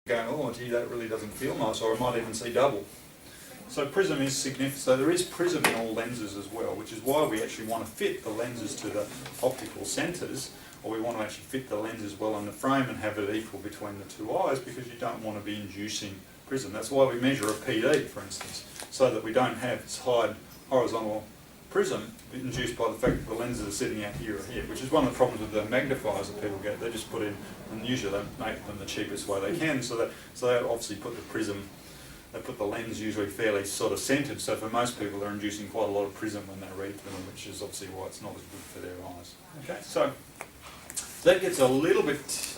going, oh gee, that really doesn't feel nice, or I might even see double. So prism is significant. So there is prism in all lenses as well, which is why we actually want to fit the lenses to the optical centres, or we want to actually fit the lenses well on the frame and have it equal between the two eyes, because you don't want to be inducing prism. That's why we measure a PD, for instance, so that we don't have this high horizontal prism induced by the fact that the lenses are sitting out here or here, which is one of the problems with the magnifiers that people get. They just put in, and usually they make them the cheapest way they can, so they obviously put the prism, they put the lens usually fairly sort of centred, so for most people they're inducing quite a lot of prism when they read them, which is obviously why it's not as good for their eyes. Okay, so that gets a little bit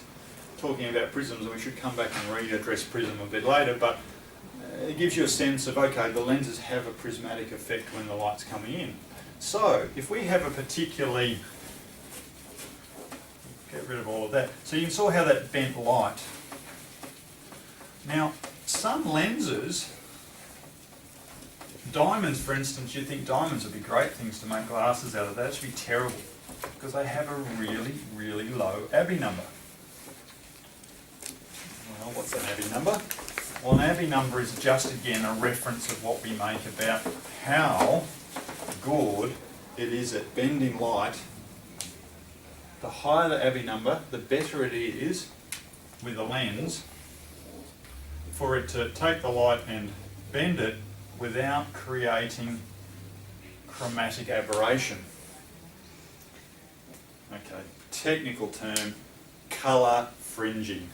talking about prisms, and we should come back and readdress prism a bit later, but it gives you a sense of, okay, the lenses have a prismatic effect when the light's coming in. So if we have a particularly, get rid of all of that, so you saw how that bent light. Now some lenses, diamonds for instance, you'd think diamonds would be great things to make glasses out of. That should be terrible, because they have a really, really low Abbey number. Well, what's an Abbey number? Well, an Abbey number is just again a reference of what we make about how good it is at bending light. The higher the Abbey number, the better it is with a lens for it to take the light and bend it without creating chromatic aberration. Okay, technical term, colour fringing.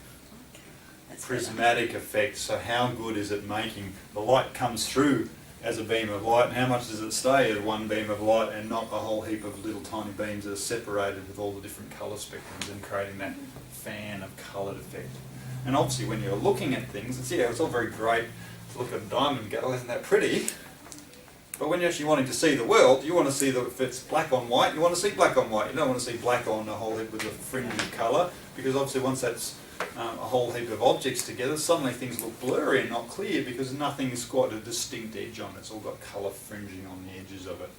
Prismatic effect, so how good is it making the light comes through as a beam of light, and how much does it stay as one beam of light and not a whole heap of little tiny beams that are separated with all the different colour spectrums and creating that fan of coloured effect. And obviously when you're looking at things, it's all very great to look at a diamond and go, oh, isn't that pretty? But when you're actually wanting to see the world, you want to see that if it's black on white, you want to see black on white. You don't want to see black on a whole heap with a fringe of colour, because obviously once that's a whole heap of objects together, suddenly things look blurry and not clear, because nothing's got a distinct edge on it. It's all got colour fringing on the edges of it.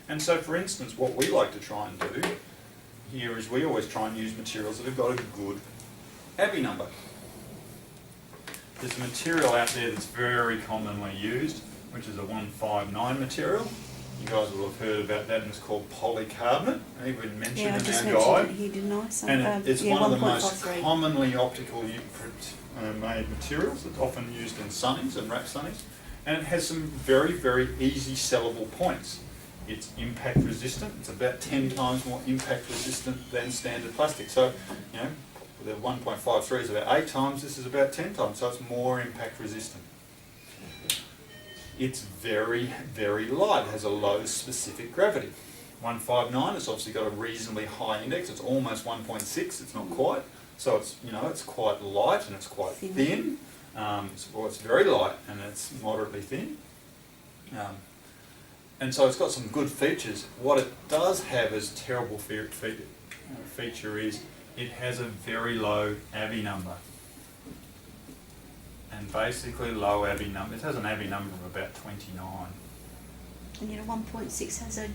And so for instance, what we like to try and do here is we always try and use materials that have got a good Abbey number. There's a material out there that's very commonly used, which is a 159 material. You guys will have heard about that, and it's called polycarbonate. Even mentioned in our guide. He did nice. And it's one of the most commonly optical made materials. It's often used in sunnies and wrap sunnies, and it has some very, very easy sellable points. It's impact resistant. It's about 10 times more impact resistant than standard plastic. So, you know, the 1.53 is about 8 times. This is about 10 times. So it's more impact resistant. It's very, very light. It has a low specific gravity. 159, it's obviously got a reasonably high index. It's almost 1.6. It's not quite. So it's, you know, it's quite light and it's quite thin. It's very light and it's moderately thin. And so it's got some good features. What it does have as terrible feature is it has a very low Abbey number. And basically low Abbey number, it has an Abbey number of about 29. And yet a 1.6 has a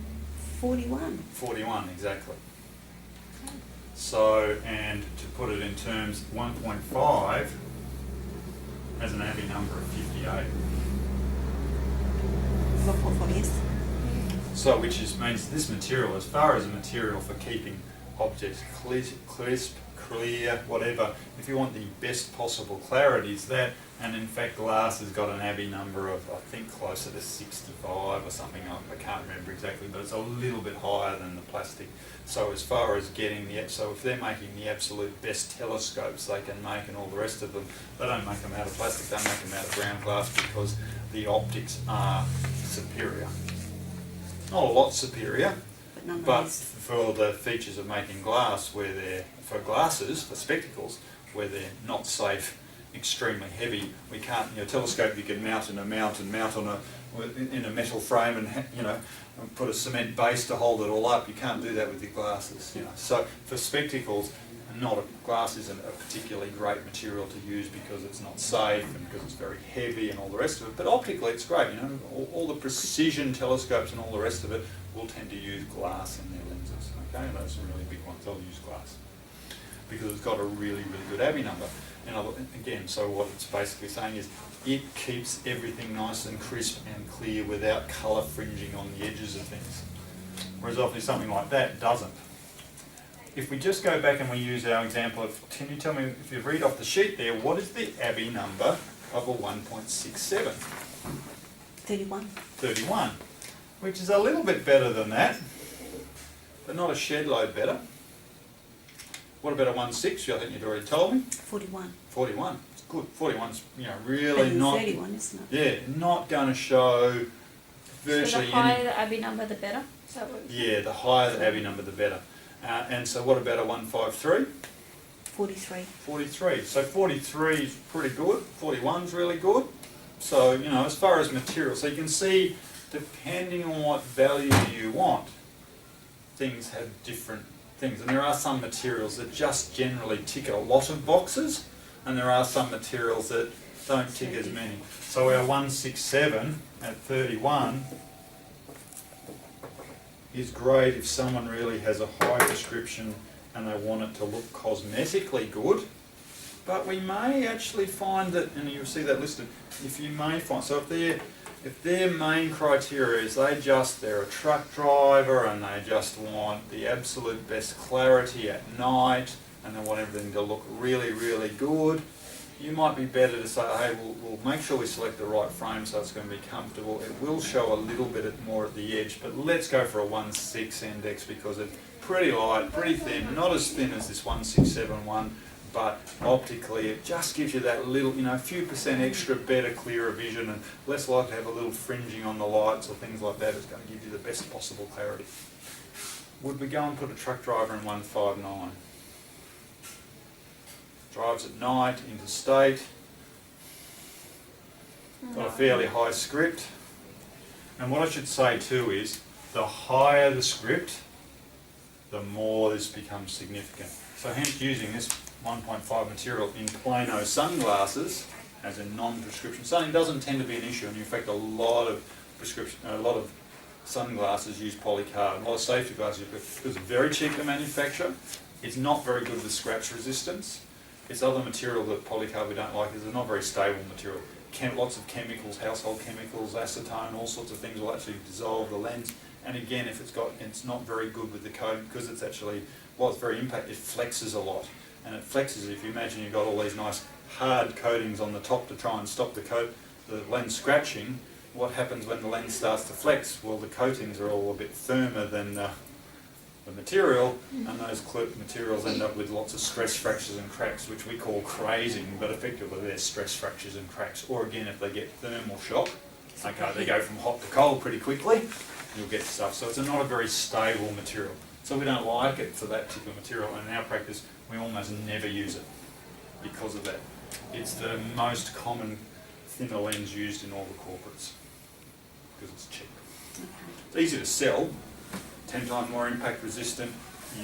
41. 41, exactly. So, and to put it in terms, 1.5 has an Abbey number of 58. 1.4, yes. So, which means this material, as far as a material for keeping objects crisp, clear, whatever, if you want the best possible clarity, it's that. And in fact, glass has got an Abbey number of, I think, closer to 65 or something. I can't remember exactly, but it's a little bit higher than the plastic. So as far as getting so if they're making the absolute best telescopes they can make and all the rest of them, they don't make them out of plastic, they make them out of ground glass, because the optics are superior. Not a lot superior, but for the features of making glass, where they're, for glasses, for spectacles, where they're not safe, extremely heavy, we can't, you know, telescope you can mount in a mount and mount on in a metal frame and, you know, and put a cement base to hold it all up. You can't do that with your glasses, you know. So for spectacles, glass isn't a particularly great material to use, because it's not safe and because it's very heavy and all the rest of it. But optically it's great, you know, all the precision telescopes and all the rest of it will tend to use glass in their lenses, okay? And those are really big ones, they'll use glass, because it's got a really, really good Abbey number. Again, so what it's basically saying is it keeps everything nice and crisp and clear without colour fringing on the edges of things. Whereas obviously something like that doesn't. If we just go back and we use our example of, can you tell me, if you read off the sheet there, what is the Abbey number of a 1.67? 31. 31, which is a little bit better than that, but not a shed load better. What about a 1.6? I think you'd already told me. 41. 41. It's good. 41's Better really than not. 31, isn't it? Yeah, not going to show virtually So the higher any. the Abbey number, the better? Is that what Yeah, the higher the Abbey number, the better. And so, what about a 153? 43. 43. So 43 is pretty good. 41's really good. So as far as material, so you can see, depending on what value you want, things have different things. And there are some materials that just generally tick a lot of boxes, and there are some materials that don't tick as many. So our 167 at 31 is great if someone really has a high prescription and they want it to look cosmetically good. But we may actually find that, and you'll see that listed, if their main criteria is they're a truck driver and they just want the absolute best clarity at night and they want everything to look really, really good, you might be better to say, hey, we'll make sure we select the right frame so it's going to be comfortable. It will show a little bit more at the edge, but let's go for a 1.6 index because it's pretty light, pretty thin, not as thin as this 1.67 one, but optically it just gives you that little, a few percent extra better, clearer vision and less likely to have a little fringing on the lights or things like that. It's going to give you the best possible clarity. Would we go and put a truck driver in 159? Drives at night, interstate, got a fairly high script. And what I should say too is, the higher the script, the more this becomes significant. So hence using this 1.5 material in Plano sunglasses as a non-prescription. Sunning doesn't tend to be an issue, and in fact a lot of sunglasses use polycarbonate, a lot of safety glasses because it's very cheap to manufacture. It's not very good with scratch resistance. Its other material that polycarb we don't like is it's not very stable material. Lots of chemicals, household chemicals, acetone, all sorts of things will actually dissolve the lens. And again, if it's not very good with the coating because it's actually, while it's very impact, it flexes a lot. And it flexes, if you imagine you've got all these nice hard coatings on the top to try and stop the lens scratching, what happens when the lens starts to flex? Well, the coatings are all a bit firmer than the material, and those materials end up with lots of stress fractures and cracks, which we call crazing, but effectively they're stress fractures and cracks. Or again, if they get thermal shock, okay, they go from hot to cold pretty quickly, you'll get stuff. So it's not a very stable material. So we don't like it for that particular material, and in our practice, we almost never use it because of that. It's the most common thinner lens used in all the corporates because it's cheap. It's easy to sell. 10 times more impact resistant,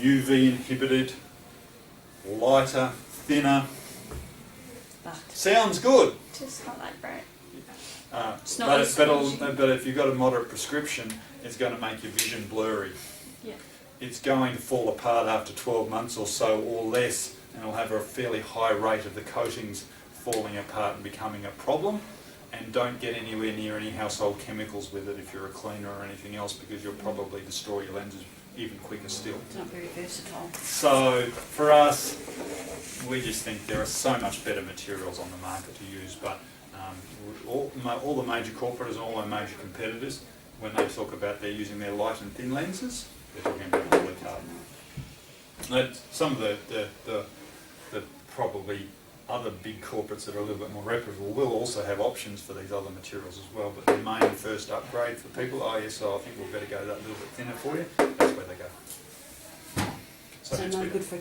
UV inhibited, lighter, thinner. But Sounds good. just not that great? It's not But, as but if you've got a moderate prescription, it's going to make your vision blurry. Yeah. It's going to fall apart after 12 months or so or less, and it'll have a fairly high rate of the coatings falling apart and becoming a problem. And don't get anywhere near any household chemicals with it if you're a cleaner or anything else, because you'll probably destroy your lenses even quicker still. it's not very versatile. So for us, we just think there are so much better materials on the market to use, but all the major corporates and all our major competitors, when they talk about they're using their light and thin lenses, they're talking about polycarbonate. Some of the probably other big corporates that are a little bit more reputable will also have options for these other materials as well, but the main first upgrade for people, I think we'll better go that little bit thinner for you, that's where they go. So no good for